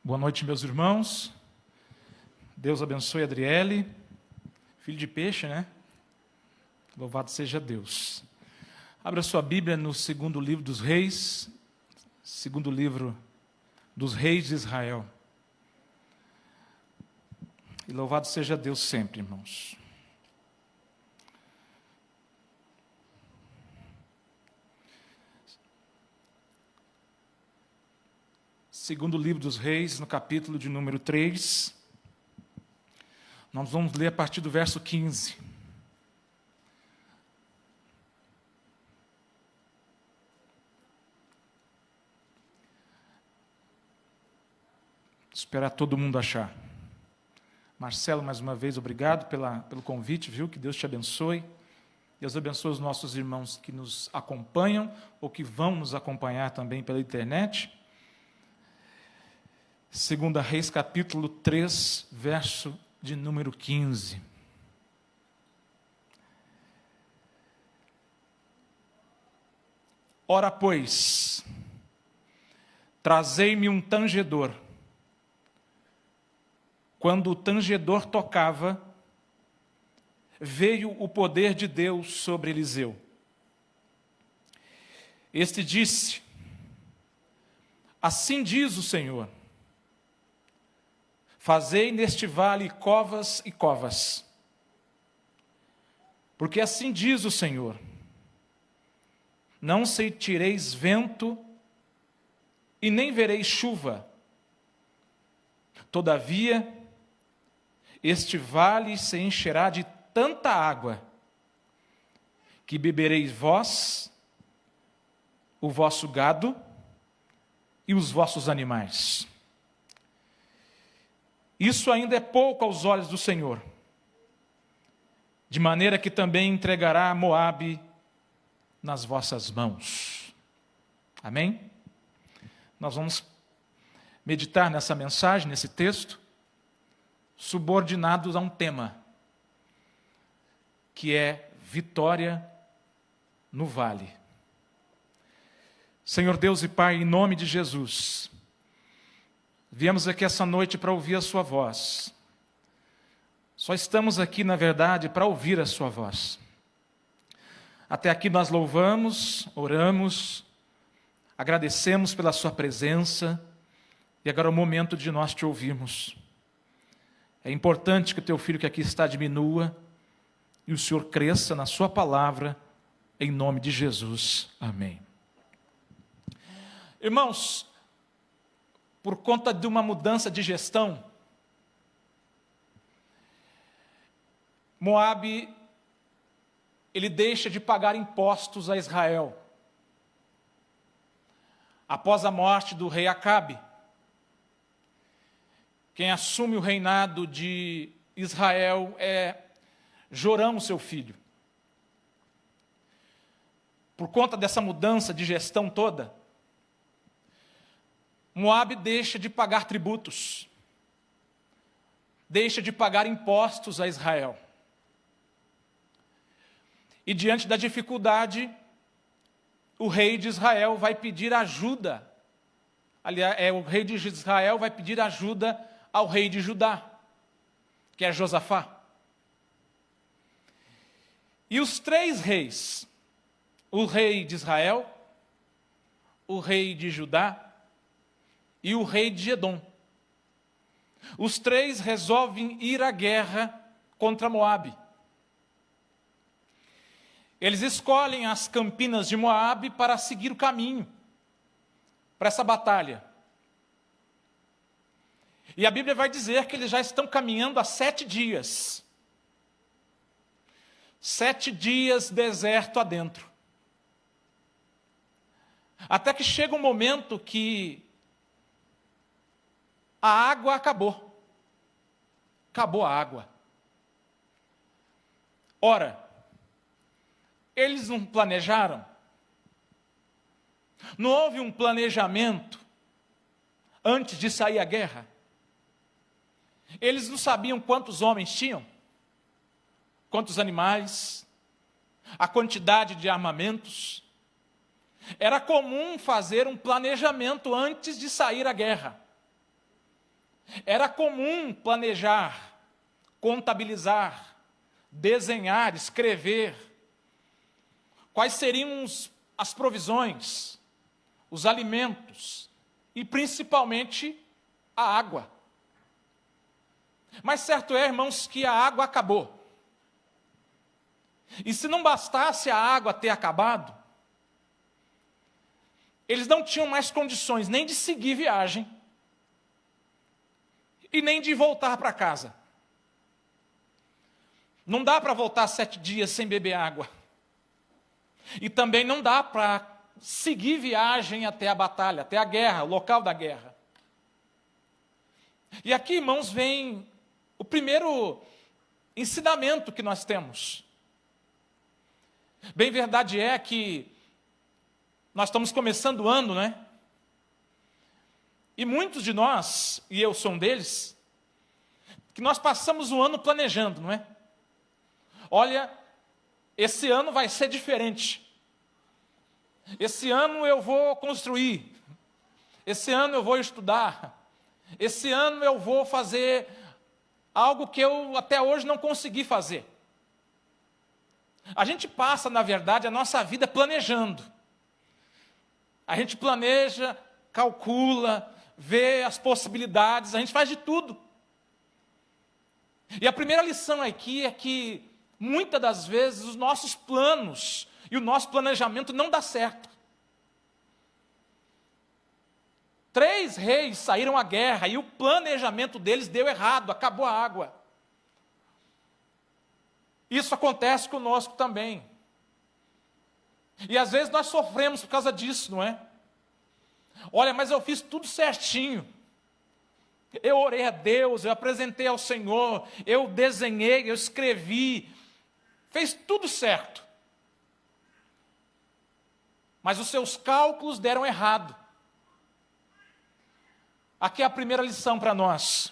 Boa noite, meus irmãos. Deus abençoe a Adriele. Filho de peixe, né? Louvado seja Deus. Abra sua Bíblia no segundo livro dos Reis. Segundo livro dos Reis de Israel. E louvado seja Deus sempre, irmãos. Segundo livro dos Reis, no capítulo de número 3, nós vamos ler a partir do verso 15. Esperar todo mundo achar. Marcelo, mais uma vez, obrigado pelo convite, viu? Que Deus te abençoe. Deus abençoe os nossos irmãos que nos acompanham ou que vão nos acompanhar também pela internet. Segunda Reis, capítulo 3, verso de número 15. Ora, pois, trazei-me um tangedor. Quando o tangedor tocava, veio o poder de Deus sobre Eliseu. Este disse: assim diz o Senhor, fazei neste vale covas e covas. Porque assim diz o Senhor, não sentireis vento e nem vereis chuva. Todavia, este vale se encherá de tanta água, que bebereis vós, o vosso gado e os vossos animais. Isso ainda é pouco aos olhos do Senhor, de maneira que também entregará Moabe nas vossas mãos. Amém? Nós vamos meditar nessa mensagem, nesse texto, subordinados a um tema, que é vitória no vale. Senhor Deus e Pai, em nome de Jesus, viemos aqui essa noite para ouvir a sua voz. Só estamos aqui, na verdade, para ouvir a sua voz. Até aqui nós louvamos, oramos, agradecemos pela sua presença, e agora é o momento de nós te ouvirmos. É importante que o teu filho que aqui está diminua, e o Senhor cresça na sua palavra, em nome de Jesus. Amém. Irmãos, por conta de uma mudança de gestão, Moabe, ele deixa de pagar impostos a Israel. Após a morte do rei Acabe, quem assume o reinado de Israel é Jorão, seu filho. Por conta dessa mudança de gestão toda, Moabe deixa de pagar tributos, deixa de pagar impostos a Israel. E diante da dificuldade, o rei de Israel vai pedir ajuda. Aliás, o rei de Israel vai pedir ajuda ao rei de Judá, que é Josafá. E os três reis, o rei de Israel, o rei de Judá e o rei de Edom, os três resolvem ir à guerra contra Moabe. Eles escolhem as campinas de Moabe para seguir o caminho para essa batalha. E a Bíblia vai dizer que eles já estão caminhando há 7 dias. 7 dias deserto adentro. Até que chega um momento que a água acabou. Acabou a água. Ora, eles não planejaram? Não houve um planejamento antes de sair à guerra? Eles não sabiam quantos homens tinham? Quantos animais? A quantidade de armamentos? Era comum fazer um planejamento antes de sair à guerra. Era comum planejar, contabilizar, desenhar, escrever quais seriam as provisões, os alimentos e principalmente a água. Mas certo é, irmãos, que a água acabou. E se não bastasse a água ter acabado, eles não tinham mais condições nem de seguir viagem e nem de voltar para casa. Não dá para voltar 7 dias sem beber água. E também não dá para seguir viagem até a batalha, até a guerra, o local da guerra. E aqui, irmãos, vem o primeiro ensinamento que nós temos. Bem verdade é que nós estamos começando o ano, né? E muitos de nós, e eu sou um deles, que nós passamos o ano planejando, não é? Olha, esse ano vai ser diferente. Esse ano eu vou construir. Esse ano eu vou estudar. Esse ano eu vou fazer algo que eu até hoje não consegui fazer. A gente passa, na verdade, a nossa vida planejando. A gente planeja, calcula, vê as possibilidades, a gente faz de tudo. E a primeira lição aqui é que, muitas das vezes, os nossos planos e o nosso planejamento não dá certo. 3 reis saíram à guerra e o planejamento deles deu errado, acabou a água. Isso acontece conosco também. E às vezes nós sofremos por causa disso, não é? Olha, mas eu fiz tudo certinho. Eu orei a Deus, eu apresentei ao Senhor, eu desenhei, eu escrevi, fez tudo certo. Mas os seus cálculos deram errado. Aqui é a primeira lição para nós.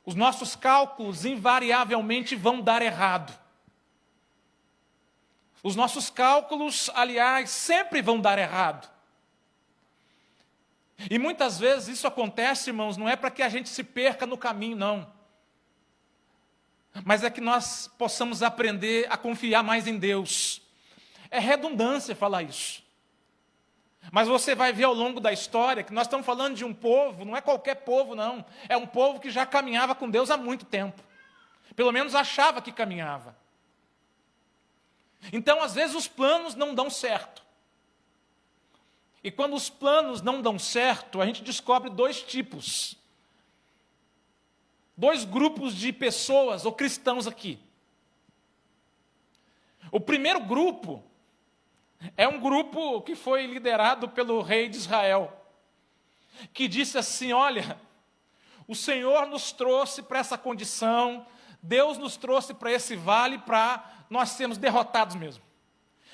Os nossos cálculos invariavelmente vão dar errado. Os nossos cálculos, aliás, sempre vão dar errado. E muitas vezes isso acontece, irmãos, não é para que a gente se perca no caminho, não. Mas é que nós possamos aprender a confiar mais em Deus. É redundância falar isso. Mas você vai ver ao longo da história que nós estamos falando de um povo, não é qualquer povo, não. É um povo que já caminhava com Deus há muito tempo. Pelo menos achava que caminhava. Então, às vezes, os planos não dão certo. E quando os planos não dão certo, a gente descobre 2 tipos. 2 grupos de pessoas ou cristãos aqui. O primeiro grupo é um grupo que foi liderado pelo rei de Israel, que disse assim: olha, o Senhor nos trouxe para essa condição, Deus nos trouxe para esse vale para nós sermos derrotados mesmo.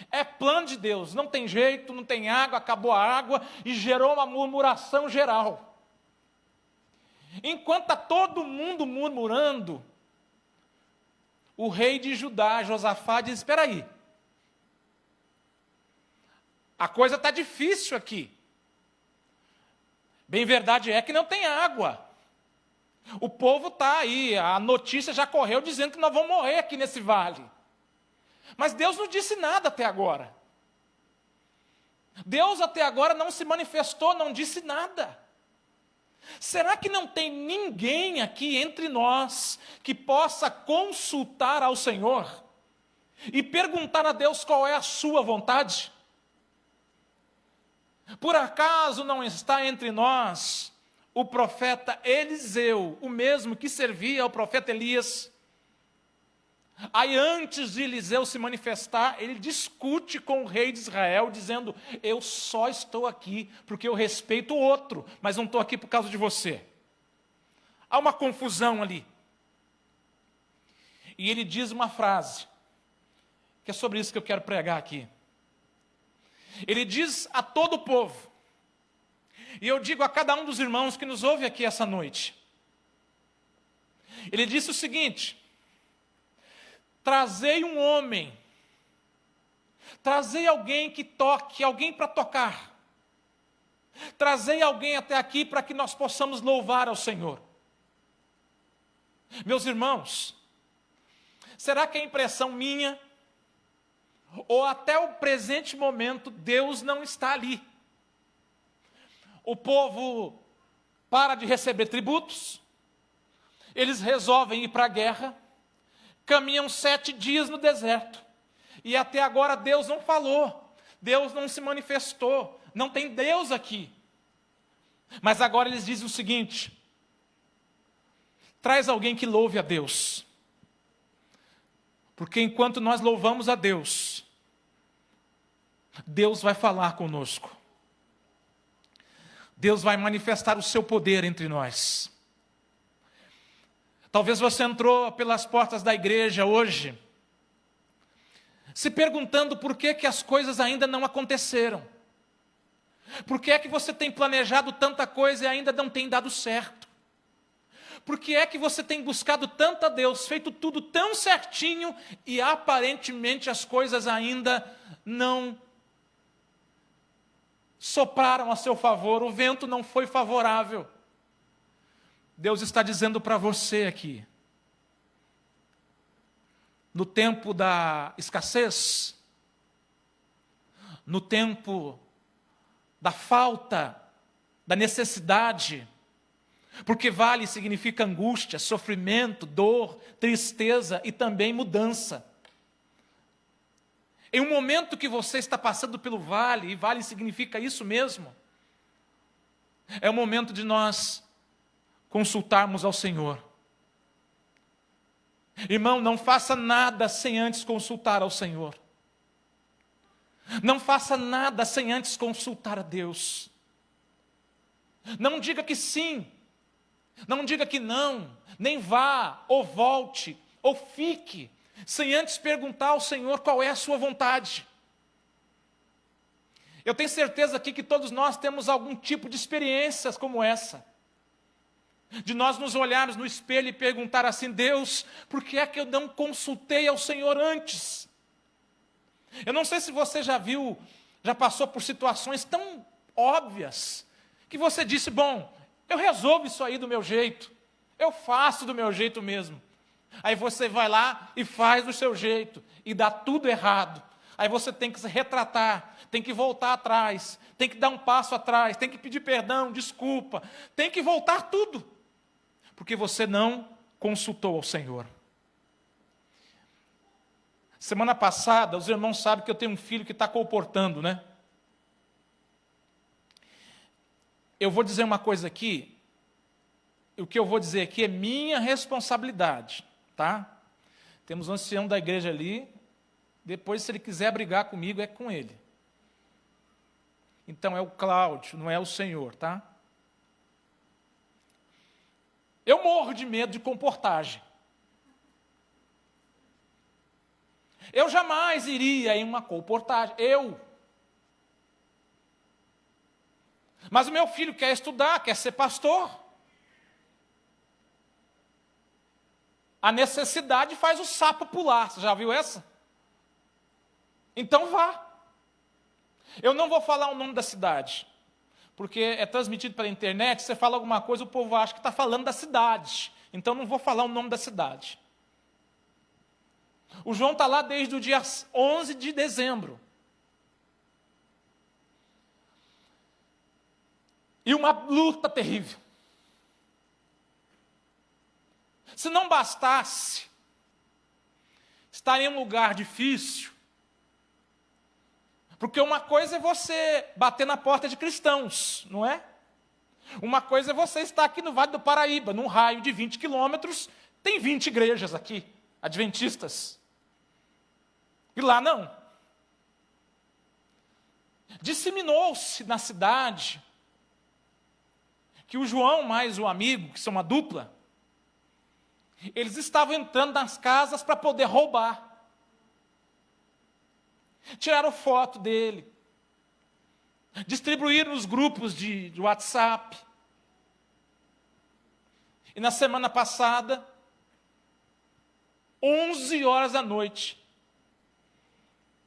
É plano de Deus, não tem jeito, não tem água, acabou a água, e gerou uma murmuração geral. Enquanto está todo mundo murmurando, o rei de Judá, Josafá, diz: espera aí, a coisa está difícil aqui. Bem verdade é que não tem água. O povo está aí, a notícia já correu dizendo que nós vamos morrer aqui nesse vale. Mas Deus não disse nada até agora. Deus até agora não se manifestou, não disse nada. Será que não tem ninguém aqui entre nós que possa consultar ao Senhor e perguntar a Deus qual é a sua vontade? Por acaso não está entre nós o profeta Eliseu, o mesmo que servia ao profeta Elias? Aí, antes de Eliseu se manifestar, ele discute com o rei de Israel, dizendo: eu só estou aqui porque eu respeito o outro, mas não estou aqui por causa de você. Há uma confusão ali. E ele diz uma frase, que é sobre isso que eu quero pregar aqui. Ele diz a todo o povo, e eu digo a cada um dos irmãos que nos ouve aqui essa noite, ele disse o seguinte: trazei um homem, trazei alguém que toque, alguém para tocar. Trazei alguém até aqui para que nós possamos louvar ao Senhor. Meus irmãos, será que é impressão minha? Ou até o presente momento Deus não está ali? O povo para de receber tributos, eles resolvem ir para a guerra, caminham 7 dias no deserto, e até agora Deus não falou, Deus não se manifestou, não tem Deus aqui. Mas agora eles dizem o seguinte: traz alguém que louve a Deus, porque enquanto nós louvamos a Deus, Deus vai falar conosco. Deus vai manifestar o seu poder entre nós. Talvez você entrou pelas portas da igreja hoje, se perguntando por que as coisas ainda não aconteceram. Por que é que você tem planejado tanta coisa e ainda não tem dado certo? Por que é que você tem buscado tanto a Deus, feito tudo tão certinho e aparentemente as coisas ainda não sopraram a seu favor, o vento não foi favorável? Deus está dizendo para você aqui, no tempo da escassez, no tempo da falta, da necessidade, porque vale significa angústia, sofrimento, dor, tristeza e também mudança. Em um momento que você está passando pelo vale, e vale significa isso mesmo, é o momento de nós consultarmos ao Senhor. Irmão, não faça nada sem antes consultar ao Senhor. Não faça nada sem antes consultar a Deus. Não diga que sim, não diga que não, nem vá, ou volte, ou fique, sem antes perguntar ao Senhor qual é a sua vontade. Eu tenho certeza aqui que todos nós temos algum tipo de experiências como essa, de nós nos olharmos no espelho e perguntar assim: Deus, por que é que eu não consultei ao Senhor antes? Eu não sei se você já viu, já passou por situações tão óbvias, que você disse: bom, eu resolvo isso aí do meu jeito, eu faço do meu jeito mesmo. Aí você vai lá e faz do seu jeito, e dá tudo errado. Aí você tem que se retratar, tem que voltar atrás, tem que dar um passo atrás, tem que pedir perdão, desculpa, tem que voltar tudo, porque você não consultou ao Senhor. Semana passada, os irmãos sabem que eu tenho um filho que está colportando, né? Eu vou dizer uma coisa aqui, o que eu vou dizer aqui é minha responsabilidade, tá? Temos um ancião da igreja ali, depois se ele quiser brigar comigo é com ele. Então é o Cláudio, não é o Senhor, tá? Eu morro de medo de comportagem. Eu jamais iria em uma comportagem, Mas o meu filho quer estudar, quer ser pastor. A necessidade faz o sapo pular, você já viu essa? Então vá. Eu não vou falar o nome da cidade, porque é transmitido pela internet, você fala alguma coisa, o povo acha que está falando da cidade. Então não vou falar o nome da cidade. O João está lá desde o dia 11 de dezembro. E uma luta terrível. Se não bastasse estar em um lugar difícil, porque uma coisa é você bater na porta de cristãos, não é? Uma coisa é você estar aqui no Vale do Paraíba, num raio de 20 quilômetros, tem 20 igrejas aqui, adventistas. E lá não. Disseminou-se na cidade que o João mais o amigo, que são uma dupla, eles estavam entrando nas casas para poder roubar. Tiraram foto dele, distribuíram nos grupos de WhatsApp. E na semana passada, 11 horas da noite,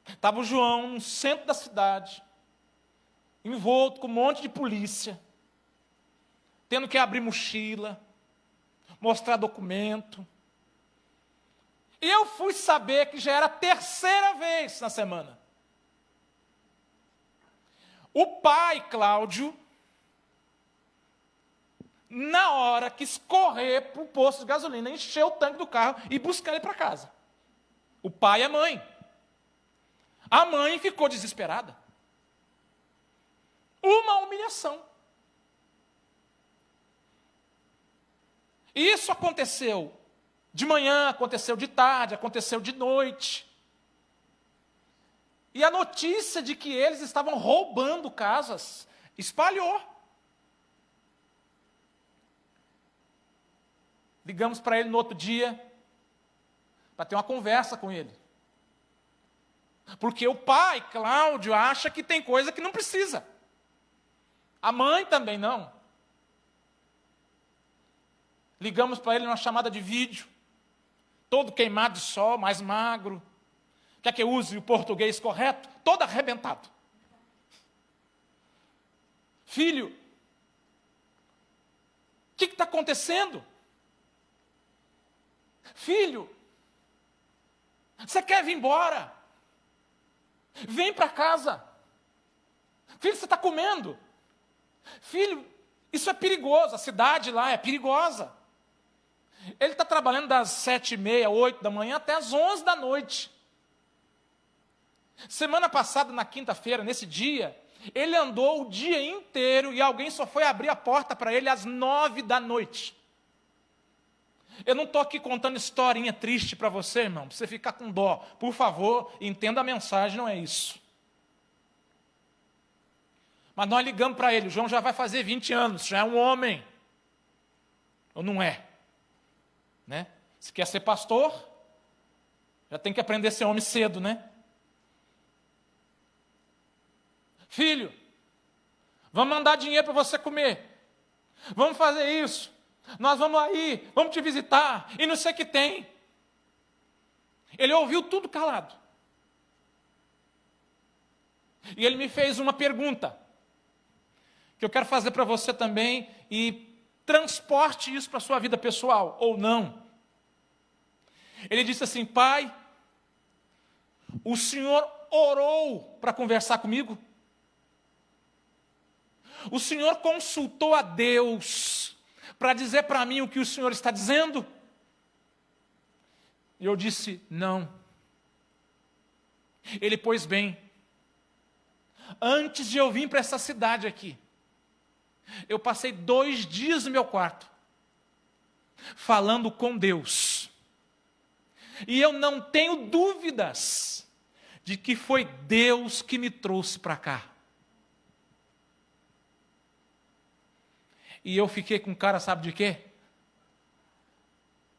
estava o João no centro da cidade, envolto com um monte de polícia, tendo que abrir mochila, mostrar documento. E eu fui saber que já era a terceira vez na semana. O pai, Cláudio, na hora quis correr para o posto de gasolina, encher o tanque do carro e buscar ele para casa. O pai e a mãe. A mãe ficou desesperada. Uma humilhação. Isso aconteceu de manhã, aconteceu de tarde, aconteceu de noite. E a notícia de que eles estavam roubando casas espalhou. Ligamos para ele no outro dia, para ter uma conversa com ele. Porque o pai, Cláudio, acha que tem coisa que não precisa. A mãe também não. Ligamos para ele numa chamada de vídeo, todo queimado de sol, mais magro. Quer que eu use o português correto? Todo arrebentado. Filho, o que está acontecendo? Filho, você quer vir embora? Vem para casa. Filho, você está comendo? Filho, isso é perigoso, a cidade lá é perigosa. Ele está trabalhando das 7h30, 8 da manhã até as 11 da noite. Semana passada, na quinta-feira, nesse dia, ele andou o dia inteiro e alguém só foi abrir a porta para ele às 9 da noite. Eu não estou aqui contando historinha triste para você, irmão, para você ficar com dó. Por favor, entenda a mensagem, não é isso. Mas nós ligamos para ele, o João já vai fazer 20 anos, já é um homem. Ou não é? Né? Se quer ser pastor, já tem que aprender a ser homem cedo, né? Filho, vamos mandar dinheiro para você comer. Vamos fazer isso. Nós vamos aí, vamos te visitar, e não sei o que tem. Ele ouviu tudo calado. E ele me fez uma pergunta, que eu quero fazer para você também, e transporte isso para a sua vida pessoal, ou não. Ele disse assim: pai, o senhor orou para conversar comigo? O senhor consultou a Deus para dizer para mim o que o senhor está dizendo? E eu disse: não. Ele: pois bem, antes de eu vir para essa cidade aqui, eu passei 2 dias no meu quarto, falando com Deus, e eu não tenho dúvidas de que foi Deus que me trouxe para cá. E eu fiquei com cara, sabe de quê?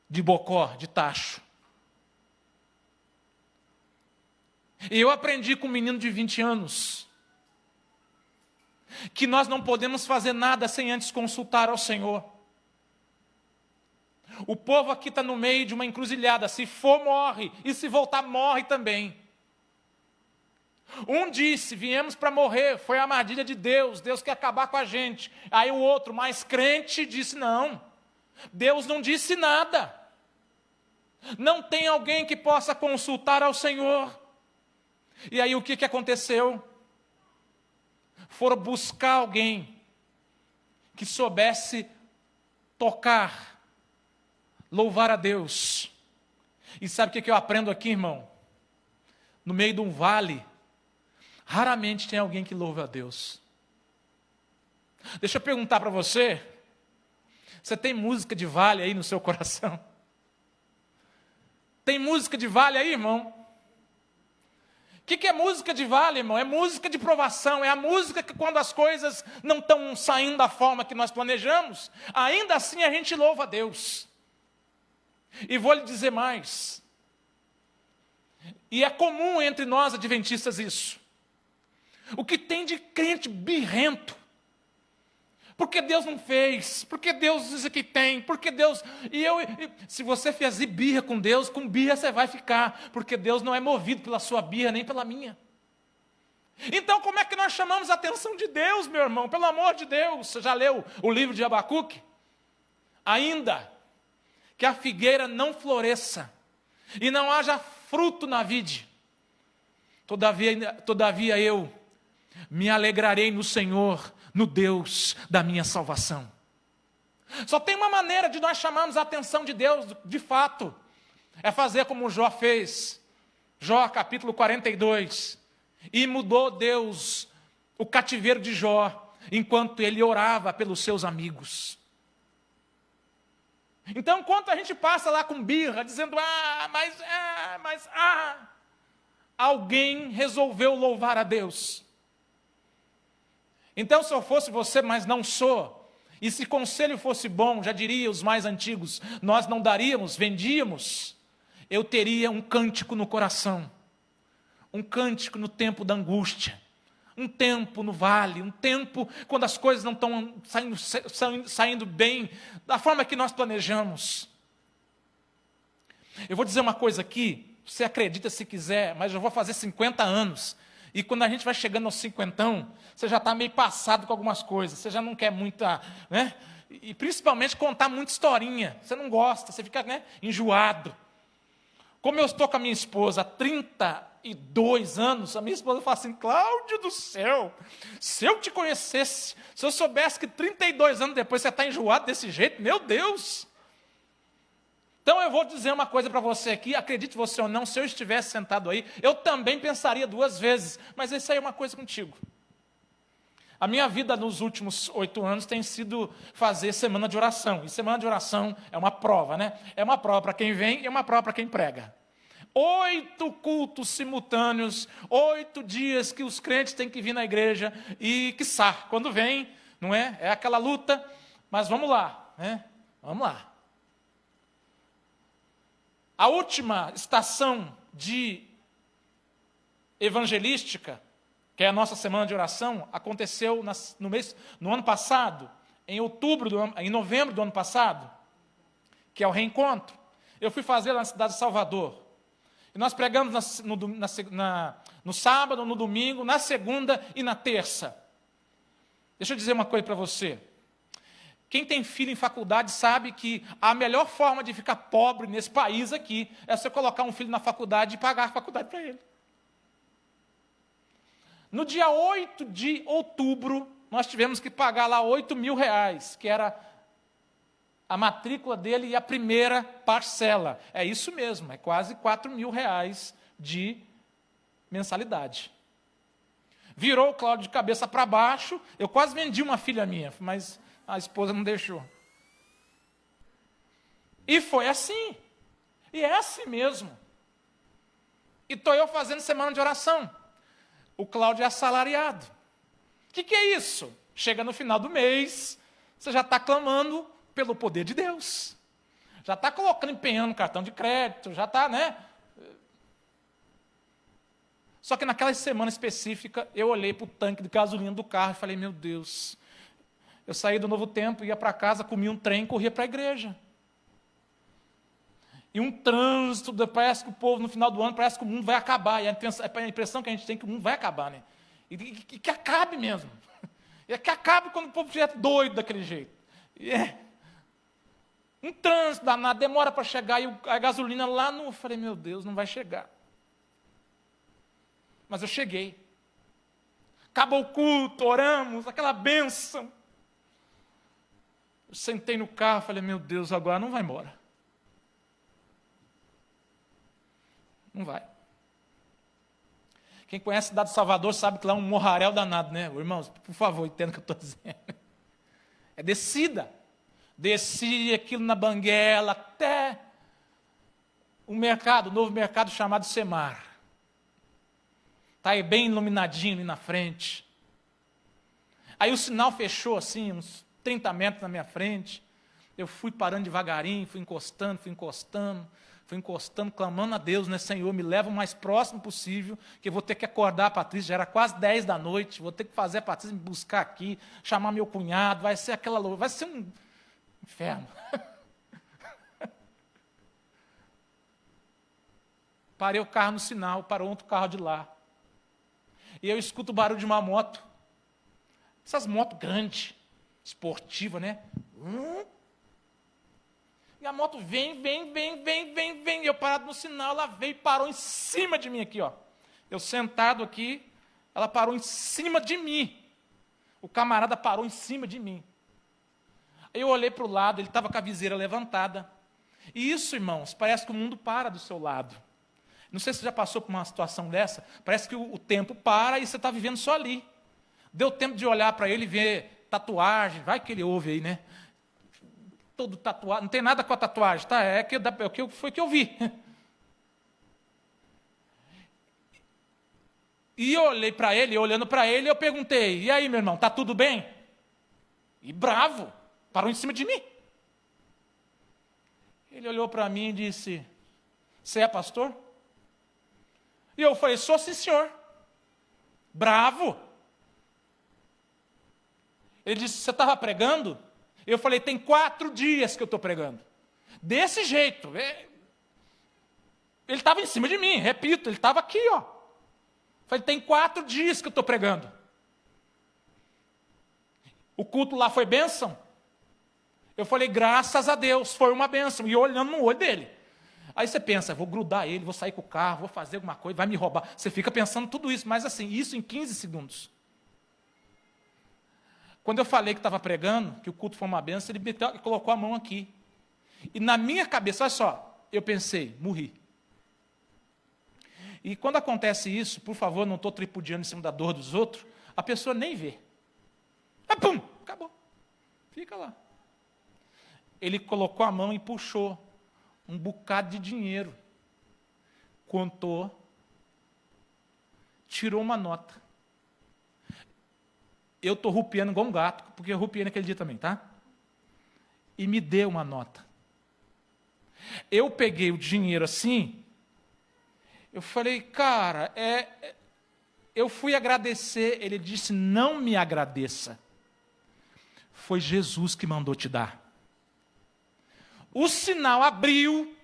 De bocó, de tacho. E eu aprendi com um menino de 20 anos que nós não podemos fazer nada sem antes consultar ao Senhor. O povo aqui está no meio de uma encruzilhada. Se for, morre. E se voltar, morre também. Um disse: viemos para morrer, foi a armadilha de Deus, Deus quer acabar com a gente. Aí o outro, mais crente, disse: não, Deus não disse nada. Não tem alguém que possa consultar ao Senhor. E aí o que aconteceu? Foram buscar alguém que soubesse tocar, louvar a Deus. E sabe o que eu aprendo aqui, irmão? No meio de um vale, raramente tem alguém que louve a Deus. Deixa eu perguntar para você, você tem música de vale aí no seu coração? Tem música de vale aí, irmão? O que é música de vale, irmão? É música de provação, é a música que quando as coisas não estão saindo da forma que nós planejamos, ainda assim a gente louva a Deus. E vou lhe dizer mais, e é comum entre nós adventistas isso. O que tem de crente birrento? Porque Deus não fez, porque Deus diz que tem, porque Deus... se você fizer birra com Deus, com birra você vai ficar, porque Deus não é movido pela sua birra, nem pela minha. Então, como é que nós chamamos a atenção de Deus, meu irmão? Pelo amor de Deus, você já leu o livro de Abacuque? Ainda que a figueira não floresça e não haja fruto na vide, todavia eu me alegrarei no Senhor, no Deus da minha salvação. Só tem uma maneira de nós chamarmos a atenção de Deus, de fato, é fazer como Jó fez. Jó, capítulo 42. E mudou Deus o cativeiro de Jó, enquanto ele orava pelos seus amigos. Então, enquanto a gente passa lá com birra, dizendo, alguém resolveu louvar a Deus. Então, se eu fosse você, mas não sou, e se conselho fosse bom, já diria os mais antigos, nós não daríamos, vendíamos, eu teria um cântico no coração. Um cântico no tempo da angústia, um tempo no vale, um tempo quando as coisas não estão saindo bem, da forma que nós planejamos. Eu vou dizer uma coisa aqui, você acredita se quiser, mas eu vou fazer 50 anos, e quando a gente vai chegando aos 50, você já está meio passado com algumas coisas, você já não quer muita, né? E principalmente contar muita historinha, você não gosta, você fica, né, enjoado. Como eu estou com a minha esposa há 32 anos, a minha esposa fala assim, Cláudio do céu, se eu te conhecesse, se eu soubesse que 32 anos depois você está enjoado desse jeito, meu Deus. Então eu vou dizer uma coisa para você aqui, acredite você ou não, se eu estivesse sentado aí, eu também pensaria 2 vezes, mas isso aí é uma coisa contigo. A minha vida nos últimos 8 anos tem sido fazer semana de oração. E semana de oração é uma prova, né? É uma prova para quem vem e é uma prova para quem prega. 8 cultos simultâneos, 8 dias que os crentes têm que vir na igreja e quiçá, quando vem, não é? É aquela luta, mas vamos lá, né? Vamos lá. A última estação de evangelística, que é a nossa semana de oração, aconteceu no ano passado, em novembro do ano passado, que é o reencontro. Eu fui fazer na cidade de Salvador. E nós pregamos no sábado, no domingo, na segunda e na terça. Deixa eu dizer uma coisa para você. Quem tem filho em faculdade sabe que a melhor forma de ficar pobre nesse país aqui é você colocar um filho na faculdade e pagar a faculdade para ele. No dia 8 de outubro, nós tivemos que pagar lá R$8.000, que era a matrícula dele e a primeira parcela. É isso mesmo, é quase R$4.000 de mensalidade. Virou o Cláudio de cabeça para baixo, eu quase vendi uma filha minha, mas a esposa não deixou. E foi assim, e é assim mesmo. E estou eu fazendo semana de oração. O Cláudio é assalariado. O que é isso? Chega no final do mês, você já está clamando pelo poder de Deus. Já está colocando, empenhando cartão de crédito, já está, né? Só que naquela semana específica, eu olhei para o tanque de gasolina do carro e falei, meu Deus, eu saí do Novo Tempo, ia para casa, comia um trem e corria para a igreja. E um trânsito, parece que o povo, no final do ano, parece que o mundo vai acabar. E a impressão que a gente tem é que o mundo vai acabar, né? E que acabe mesmo. E que acabe quando o povo estiver doido daquele jeito. Um trânsito danado, demora para chegar, e a gasolina lá no... Eu falei, meu Deus, não vai chegar. Mas eu cheguei. Acabou o culto, oramos, aquela bênção. Eu sentei no carro, falei, meu Deus, agora não vai embora. Não vai. Quem conhece a cidade de Salvador sabe que lá é um morraréu danado, né? Irmãos, por favor, entenda o que eu estou dizendo. É descida. Desci aquilo na Banguela até um mercado, um novo mercado chamado Semar. Está aí bem iluminadinho ali na frente. Aí o sinal fechou assim, uns 30 metros na minha frente. Eu fui parando devagarinho, fui encostando, clamando a Deus, né, Senhor, me leva o mais próximo possível, que eu vou ter que acordar a Patrícia, já era quase 10 da noite, vou ter que fazer a Patrícia me buscar aqui, chamar meu cunhado, vai ser vai ser um inferno. Parei o carro no sinal, parou outro carro de lá. E eu escuto o barulho de uma moto. Essas motos grandes, esportivas, né? E a moto vem. Eu parado no sinal, ela veio e parou em cima de mim aqui, ó. Eu sentado aqui, ela parou em cima de mim. O camarada parou em cima de mim. Aí eu olhei para o lado, ele estava com a viseira levantada. E isso, irmãos, parece que o mundo para do seu lado. Não sei se você já passou por uma situação dessa. Parece que o tempo para e você está vivendo só ali. Deu tempo de olhar para ele e ver tatuagem. Vai que ele ouve aí, né? Todo tatuado. Não tem nada com a tatuagem, tá? Foi que eu vi. E eu olhei para ele, olhando para ele, eu perguntei: e aí, meu irmão, tá tudo bem? E bravo, parou em cima de mim. Ele olhou para mim e disse: você é pastor? E eu falei: sou sim, senhor. Bravo. Ele disse: você estava pregando? Eu falei: tem 4 dias que eu estou pregando. Desse jeito. Ele estava em cima de mim, repito, ele estava aqui, ó. Eu falei: tem 4 dias que eu estou pregando. O culto lá foi bênção? Eu falei: graças a Deus, foi uma bênção. E eu olhando no olho dele. Aí você pensa: vou grudar ele, vou sair com o carro, vou fazer alguma coisa, vai me roubar. Você fica pensando tudo isso, mas assim, isso em 15 segundos. Quando eu falei que estava pregando, que o culto foi uma bênção, ele colocou a mão aqui. E na minha cabeça, olha só, eu pensei: morri. E quando acontece isso, por favor, não estou tripudiando em cima da dor dos outros, a pessoa nem vê. Pum, acabou. Fica lá. Ele colocou a mão e puxou um bocado de dinheiro. Contou. Tirou uma nota. Eu estou rupiando igual um gato, porque eu rupiei naquele dia também, tá? E me deu uma nota. Eu peguei o dinheiro assim, eu falei: cara, eu fui agradecer. Ele disse: não me agradeça. Foi Jesus que mandou te dar. O sinal abriu,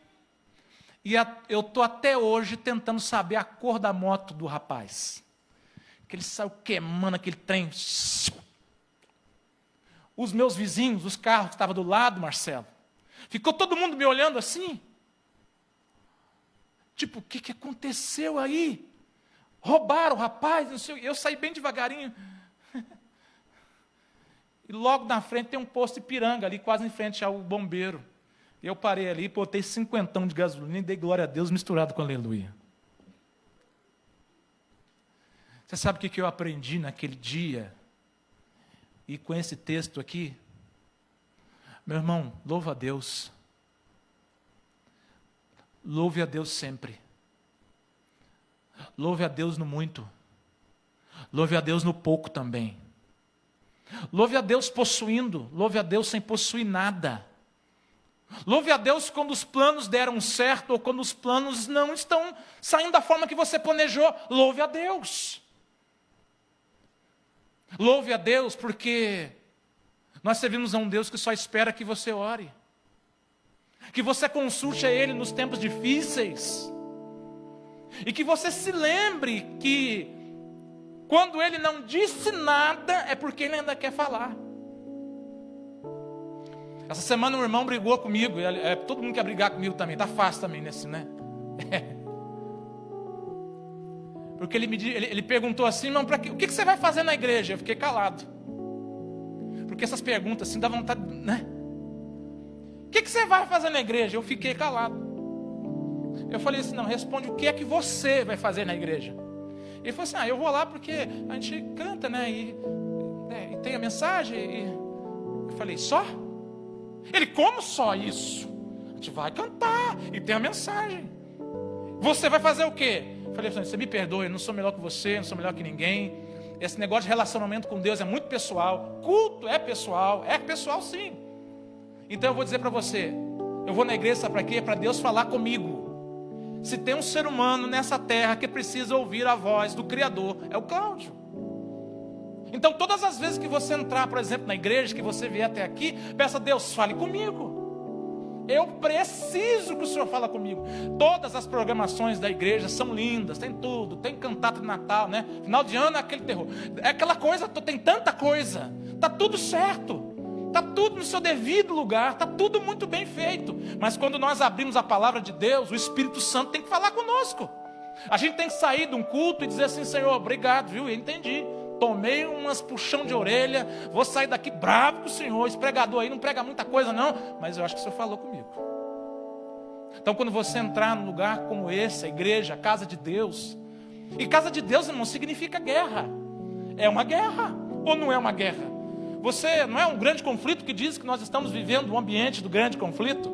e eu estou até hoje tentando saber a cor da moto do rapaz. Que ele saiu queimando aquele trem. Os meus vizinhos, os carros que estavam do lado, Marcelo, ficou todo mundo me olhando assim. Tipo: o que aconteceu aí? Roubaram o rapaz, não sei. Eu saí bem devagarinho. E logo na frente tem um posto Ipiranga, ali quase em frente ao bombeiro. Eu parei ali, botei 50 de gasolina e dei glória a Deus misturado com aleluia. Você sabe o que eu aprendi naquele dia? E com esse texto aqui? Meu irmão, louva a Deus. Louve a Deus sempre. Louve a Deus no muito. Louve a Deus no pouco também. Louve a Deus possuindo. Louve a Deus sem possuir nada. Louve a Deus quando os planos deram certo ou quando os planos não estão saindo da forma que você planejou. Louve a Deus. Louve a Deus porque nós servimos a um Deus que só espera que você ore. Que você consulte a Ele nos tempos difíceis. E que você se lembre que quando Ele não disse nada é porque Ele ainda quer falar. Essa semana um irmão brigou comigo. Todo mundo quer brigar comigo também. Está fácil também nesse, né? Porque ele perguntou assim: irmão, o que você vai fazer na igreja? Eu fiquei calado. Porque essas perguntas assim dá vontade, né? O que você vai fazer na igreja? Eu fiquei calado. Eu falei assim: não, responde o que é que você vai fazer na igreja. Ele falou assim: eu vou lá porque a gente canta, né? E tem a mensagem. Eu falei: só? Ele: como só isso? A gente vai cantar e tem a mensagem. Você vai fazer o quê? Eu falei: você me perdoe, eu não sou melhor que você, não sou melhor que ninguém. Esse negócio de relacionamento com Deus é muito pessoal. Culto é pessoal sim. Então eu vou dizer para você, eu vou na igreja, sabe para quê? Para Deus falar comigo. Se tem um ser humano nessa terra que precisa ouvir a voz do Criador, é o Cláudio. Então todas as vezes que você entrar, por exemplo, na igreja, que você vier até aqui, peça a Deus: fale comigo. Eu preciso que o Senhor fale comigo. Todas as programações da igreja são lindas, tem tudo, tem cantata de Natal, né? Final de ano é aquele terror. É aquela coisa, tem tanta coisa. Está tudo certo. Está tudo no seu devido lugar, está tudo muito bem feito. Mas quando nós abrimos a palavra de Deus, o Espírito Santo tem que falar conosco. A gente tem que sair de um culto e dizer assim: Senhor, obrigado, viu? Eu entendi. Tomei umas puxão de orelha, vou sair daqui bravo com o Senhor. Esse pregador aí não prega muita coisa não, mas eu acho que o Senhor falou comigo. Então quando você entrar num lugar como esse, a igreja, a casa de Deus, e casa de Deus, irmão, significa guerra. É uma guerra ou não é uma guerra? Você não é um grande conflito que diz que nós estamos vivendo o ambiente do grande conflito?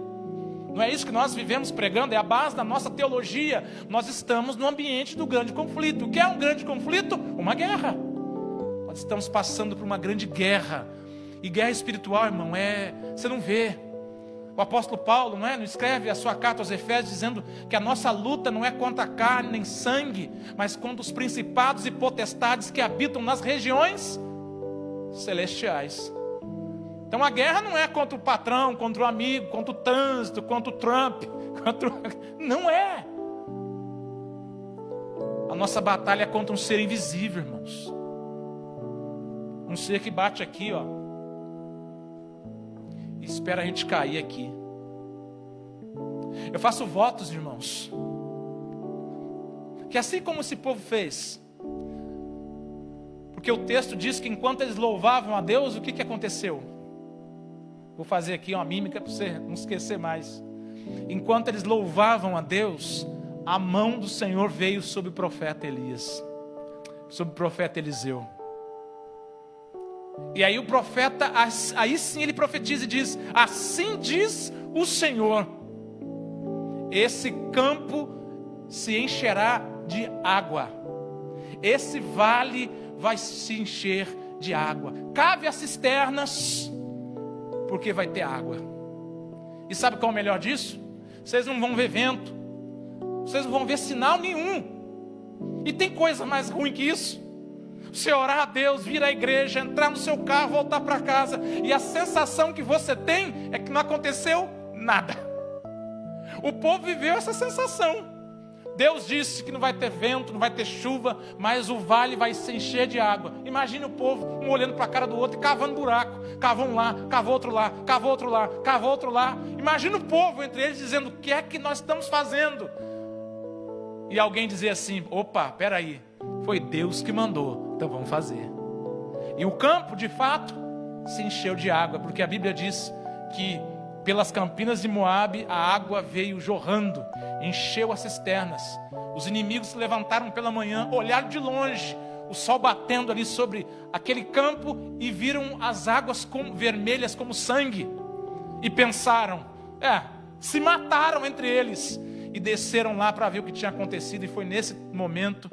Não é isso que nós vivemos pregando? É a base da nossa teologia. Nós estamos no ambiente do grande conflito. O que é um grande conflito? Uma guerra. Nós estamos passando por uma grande guerra. E guerra espiritual, irmão, você não vê. O apóstolo Paulo, não escreve a sua carta aos Efésios dizendo que a nossa luta não é contra carne nem sangue, mas contra os principados e potestades que habitam nas regiões celestiais. Então a guerra não é contra o patrão, contra o amigo, contra o trânsito, contra o Trump, não é. A nossa batalha é contra um ser invisível, irmãos. Um ser que bate aqui, ó, e espera a gente cair aqui. Eu faço votos, irmãos, que assim como esse povo fez, porque o texto diz que enquanto eles louvavam a Deus, o que aconteceu? Vou fazer aqui uma mímica para você não esquecer mais. Enquanto eles louvavam a Deus, a mão do Senhor veio sobre o profeta Elias, sobre o profeta Eliseu. E aí o profeta, aí sim ele profetiza e diz: assim diz o Senhor, esse campo se encherá de água, esse vale vai se encher de água. Cave as cisternas, porque vai ter água. E sabe qual é o melhor disso? Vocês não vão ver vento, vocês não vão ver sinal nenhum. E tem coisa mais ruim que isso? Você orar a Deus, vir à igreja, entrar no seu carro, voltar para casa, e a sensação que você tem é que não aconteceu nada. O povo viveu essa sensação. Deus disse que não vai ter vento, não vai ter chuva, mas o vale vai se encher de água. Imagine o povo, um olhando para a cara do outro e cavando buraco. Cavou um lá, cavou outro lá, cavou outro lá, cavou outro lá. Imagine o povo entre eles dizendo: o que é que nós estamos fazendo? E alguém dizer assim: opa, peraí, foi Deus que mandou, então vamos fazer. E o campo, de fato, se encheu de água, porque a Bíblia diz que pelas campinas de Moabe a água veio jorrando, encheu as cisternas. Os inimigos se levantaram pela manhã, olharam de longe o sol batendo ali sobre aquele campo e viram as águas vermelhas como sangue. E pensaram, se mataram entre eles. E desceram lá para ver o que tinha acontecido. E foi nesse momento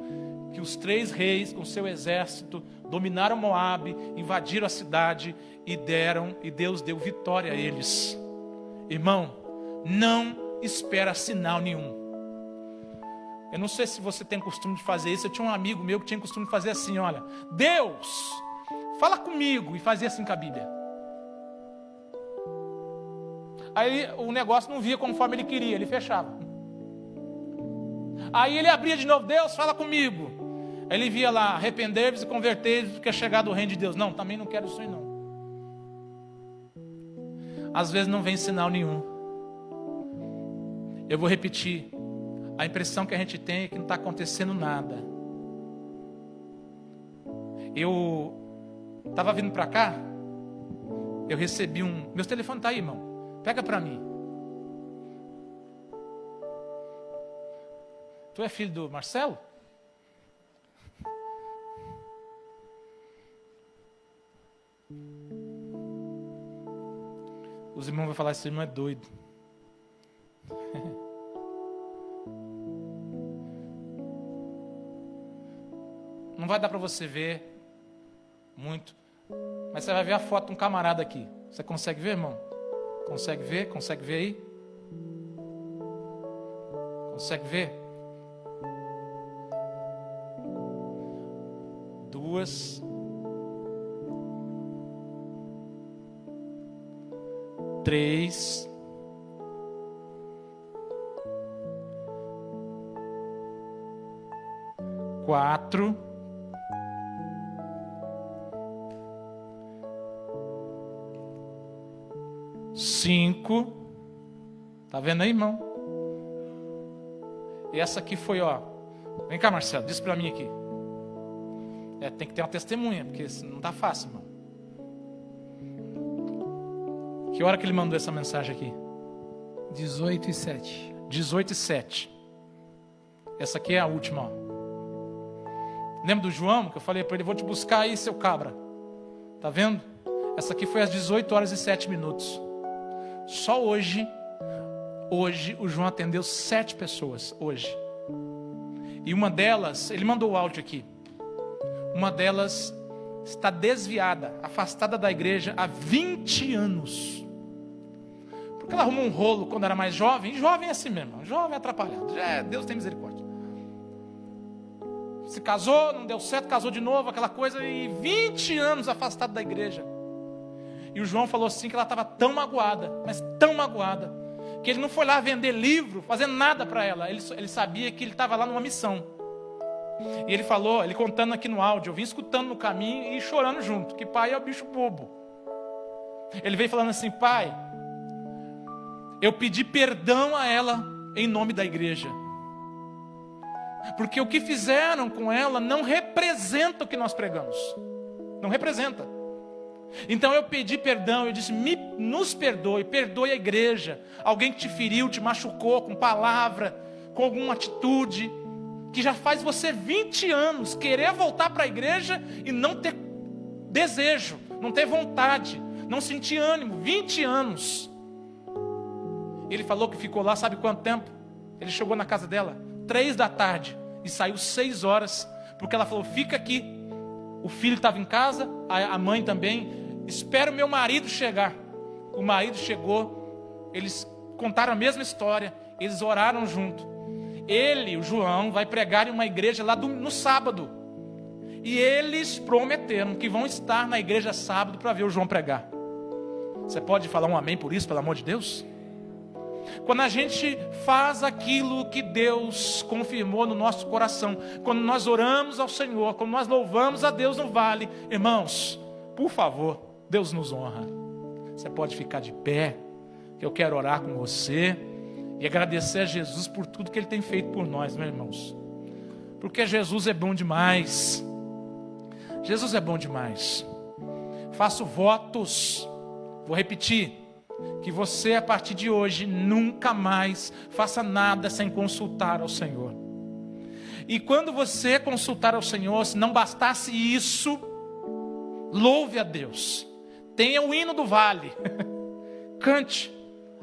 que os 3 reis com seu exército dominaram Moabe, invadiram a cidade e Deus deu vitória a eles. Irmão, não espera sinal nenhum. Eu não sei se você tem costume de fazer isso. Eu tinha um amigo meu que tinha costume de fazer assim: olha, Deus, fala comigo. E fazia assim com a Bíblia. Aí o negócio não via conforme ele queria, ele fechava. Aí ele abria de novo: Deus, fala comigo. Aí ele via lá: arrepender-vos e converter-vos, porque é chegado o reino de Deus. Não, também não quero isso aí não. Às vezes não vem sinal nenhum. Eu vou repetir. A impressão que a gente tem é que não está acontecendo nada. Eu estava vindo para cá, eu recebi meu telefone está aí, irmão. Pega para mim. Tu é filho do Marcelo? Os irmãos vão falar: esse irmão é doido. Não vai dar para você ver muito, mas você vai ver a foto de um camarada aqui. Você consegue ver, irmão? Consegue ver? Consegue ver aí? Consegue ver? 2, 3, 4, 5. Tá vendo aí, irmão? E essa aqui foi, ó. Vem cá, Marcelo, diz pra mim aqui. Tem que ter uma testemunha, porque não tá fácil, irmão. Que hora que ele mandou essa mensagem aqui? 18:07. 18:07. Essa aqui é a última, ó. Lembra do João, que eu falei para ele, vou te buscar aí, seu cabra. Tá vendo? Essa aqui foi às 18h07. Só hoje o João atendeu 7 pessoas, hoje. E uma delas, ele mandou o áudio aqui. Uma delas está desviada, afastada da igreja há 20 anos. Porque ela arrumou um rolo quando era mais jovem. E jovem é assim mesmo, jovem é atrapalhado. Deus tem misericórdia. Se casou, não deu certo, casou de novo, aquela coisa. E 20 anos afastado da igreja. E o João falou assim que ela estava tão magoada, mas tão magoada, que ele não foi lá vender livro, fazer nada para ela. Ele sabia que ele estava lá numa missão. E ele falou, ele contando aqui no áudio, eu vim escutando no caminho e chorando junto, que pai é o bicho bobo. Ele veio falando assim, pai, eu pedi perdão a ela em nome da igreja. Porque o que fizeram com ela não representa o que nós pregamos. Não representa. Então eu pedi perdão, eu disse, nos perdoe, perdoe a igreja. Alguém que te feriu, te machucou com palavra, com alguma atitude, que já faz você 20 anos querer voltar para a igreja e não ter desejo, não ter vontade, não sentir ânimo, 20 anos. Ele falou que ficou lá, sabe quanto tempo? Ele chegou na casa dela, 3 da tarde, e saiu 6 horas, porque ela falou, fica aqui. O filho estava em casa, a mãe também, espera o meu marido chegar. O marido chegou, eles contaram a mesma história, eles oraram junto. Ele, o João, vai pregar em uma igreja lá no sábado. E eles prometeram que vão estar na igreja sábado para ver o João pregar. Você pode falar um amém por isso, pelo amor de Deus? Quando a gente faz aquilo que Deus confirmou no nosso coração, quando nós oramos ao Senhor, quando nós louvamos a Deus no vale, irmãos, por favor, Deus nos honra. Você pode ficar de pé, que eu quero orar com você e agradecer a Jesus por tudo que Ele tem feito por nós, meus irmãos. Porque Jesus é bom demais. Jesus é bom demais. Faço votos, vou repetir, que você a partir de hoje nunca mais faça nada sem consultar ao Senhor. E quando você consultar ao Senhor, se não bastasse isso, louve a Deus. Tenha o hino do vale. Cante,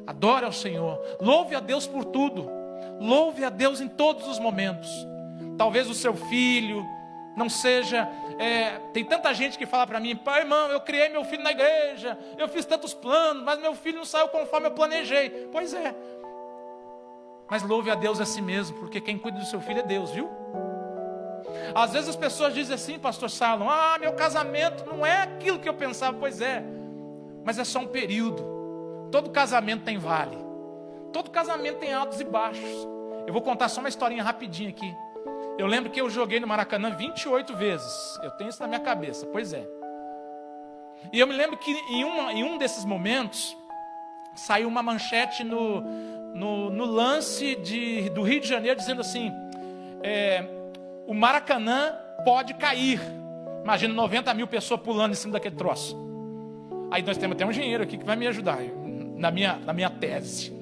adore ao Senhor. Louve a Deus por tudo. Louve a Deus em todos os momentos. Talvez o seu filho não seja... tem tanta gente que fala para mim, pai, irmão, eu criei meu filho na igreja, eu fiz tantos planos, mas meu filho não saiu conforme eu planejei. Pois é. Mas louve a Deus a si mesmo, porque quem cuida do seu filho é Deus, viu? Às vezes as pessoas dizem assim, pastor Salom, meu casamento não é aquilo que eu pensava. Pois é, mas é só um período. Todo casamento tem vale. Todo casamento tem altos e baixos. Eu vou contar só uma historinha rapidinha aqui. Eu lembro que eu joguei no Maracanã 28 vezes. Eu tenho isso na minha cabeça, pois é. E eu me lembro que em um desses momentos, saiu uma manchete no lance do Rio de Janeiro, dizendo assim, o Maracanã pode cair. Imagina 90 mil pessoas pulando em cima daquele troço. Aí nós temos até um engenheiro aqui que vai me ajudar na minha tese.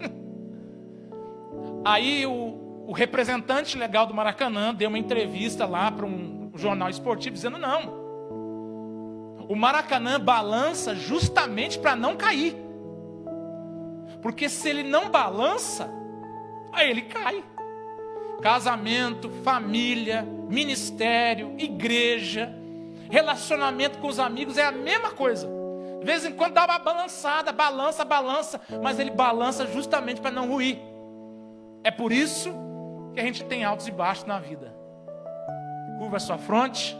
Aí o representante legal do Maracanã deu uma entrevista lá para um jornal esportivo dizendo, não, o Maracanã balança justamente para não cair, porque se ele não balança, aí ele cai. Casamento, família, ministério, igreja, relacionamento com os amigos é a mesma coisa. De vez em quando dá uma balançada, balança, mas ele balança justamente para não ruir. É por isso que a gente tem altos e baixos na vida. Curva a sua fronte,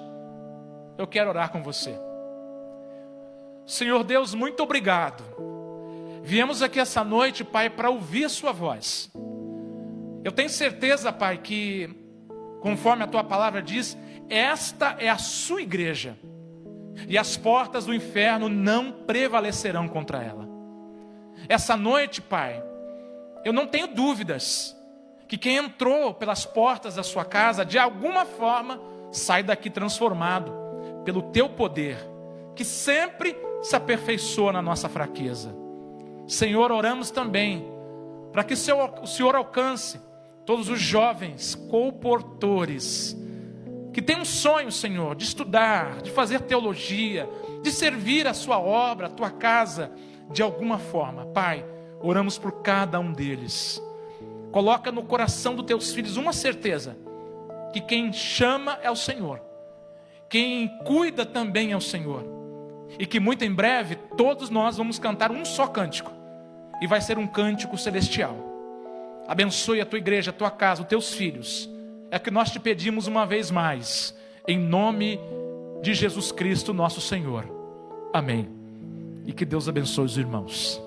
eu quero orar com você. Senhor Deus, muito obrigado. Viemos aqui essa noite, Pai, para ouvir a sua voz. Eu tenho certeza, Pai, que conforme a tua palavra diz, esta é a sua igreja, e as portas do inferno não prevalecerão contra ela. Essa noite, Pai, eu não tenho dúvidas que quem entrou pelas portas da sua casa, de alguma forma, sai daqui transformado pelo teu poder, que sempre se aperfeiçoa na nossa fraqueza. Senhor, oramos também para que o Senhor alcance todos os jovens colportores que têm um sonho, Senhor, de estudar, de fazer teologia, de servir a sua obra, a tua casa, de alguma forma. Pai, oramos por cada um deles. Coloca no coração dos teus filhos uma certeza, que quem chama é o Senhor, quem cuida também é o Senhor, e que muito em breve todos nós vamos cantar um só cântico, e vai ser um cântico celestial. Abençoe a tua igreja, a tua casa, os teus filhos. É o que nós te pedimos uma vez mais, em nome de Jesus Cristo, nosso Senhor. Amém. E que Deus abençoe os irmãos.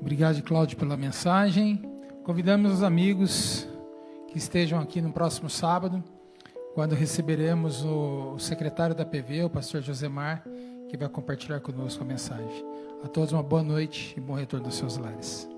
Obrigado, Cláudio, pela mensagem. Convidamos os amigos que estejam aqui no próximo sábado, quando receberemos o secretário da PV, o pastor Josemar, que vai compartilhar conosco a mensagem. A todos uma boa noite e bom retorno dos seus lares.